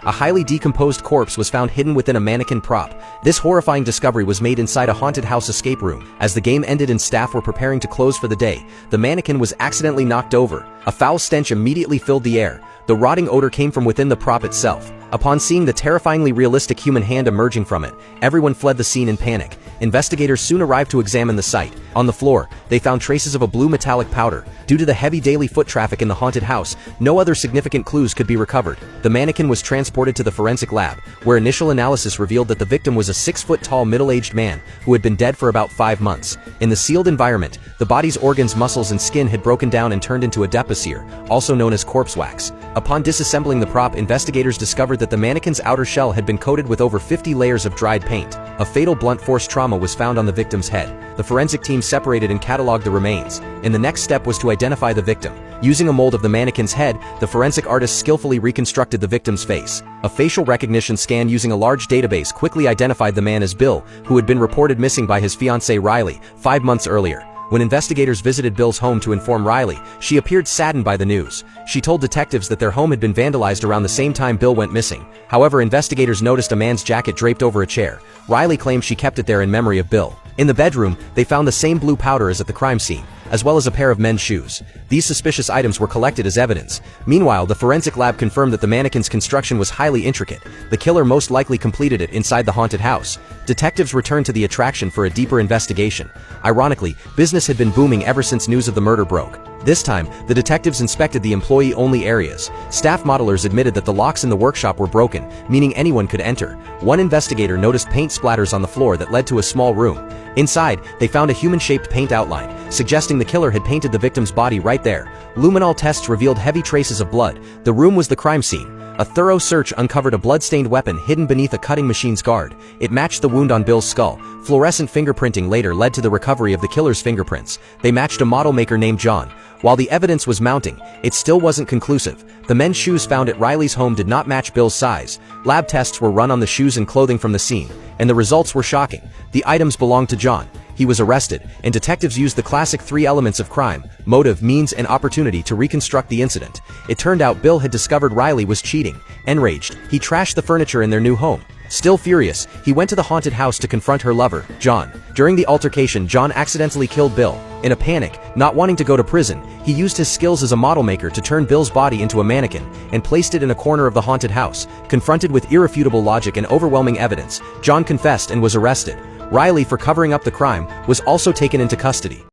A highly decomposed corpse was found hidden within a mannequin prop. This horrifying discovery was made inside a haunted house escape room. As the game ended and staff were preparing to close for the day, the mannequin was accidentally knocked over. A foul stench immediately filled the air. The rotting odor came from within the prop itself. Upon seeing the terrifyingly realistic human hand emerging from it, everyone fled the scene in panic. Investigators soon arrived to examine the site. On the floor, they found traces of a blue metallic powder. Due to the heavy daily foot traffic in the haunted house, no other significant clues could be recovered. The mannequin was transported to the forensic lab, where initial analysis revealed that the victim was a 6-foot-tall middle-aged man who had been dead for about 5 months. In the sealed environment, the body's organs, muscles, and skin had broken down and turned into adipocere, also known as corpse wax. Upon disassembling the prop, investigators discovered that the mannequin's outer shell had been coated with over 50 layers of dried paint. A fatal blunt force trauma was found on the victim's head. The forensic team separated and cataloged the remains, and the next step was to identify the victim. Using a mold of the mannequin's head, the forensic artist skillfully reconstructed the victim's face. A facial recognition scan using a large database quickly identified the man as Bill, who had been reported missing by his fiancée Riley 5 months earlier. When investigators visited Bill's home to inform Riley, she appeared saddened by the news. She told detectives that their home had been vandalized around the same time Bill went missing. However, investigators noticed a man's jacket draped over a chair. Riley claimed she kept it there in memory of Bill. In the bedroom, they found the same blue powder as at the crime scene, as well as a pair of men's shoes. These suspicious items were collected as evidence. Meanwhile, the forensic lab confirmed that the mannequin's construction was highly intricate. The killer most likely completed it inside the haunted house. Detectives returned to the attraction for a deeper investigation. Ironically, business had been booming ever since news of the murder broke. This time, the detectives inspected the employee-only areas. Staff modelers admitted that the locks in the workshop were broken, meaning anyone could enter. One investigator noticed paint splatters on the floor that led to a small room. Inside, they found a human-shaped paint outline, suggesting the killer had painted the victim's body right there. Luminol tests revealed heavy traces of blood. The room was the crime scene. A thorough search uncovered a blood-stained weapon hidden beneath a cutting machine's guard. It matched the wound on Bill's skull. Fluorescent fingerprinting later led to the recovery of the killer's fingerprints. They matched a model maker named John. While the evidence was mounting, it still wasn't conclusive. The men's shoes found at Riley's home did not match Bill's size. Lab tests were run on the shoes and clothing from the scene, and the results were shocking. The items belonged to John. He was arrested, and detectives used the classic 3 elements of crime: motive, means, and opportunity to reconstruct the incident. It turned out Bill had discovered Riley was cheating. Enraged, he trashed the furniture in their new home. Still furious, he went to the haunted house to confront her lover, John. During the altercation, John accidentally killed Bill. In a panic, not wanting to go to prison, he used his skills as a model maker to turn Bill's body into a mannequin and placed it in a corner of the haunted house. Confronted with irrefutable logic and overwhelming evidence, John confessed and was arrested. Riley, for covering up the crime, was also taken into custody.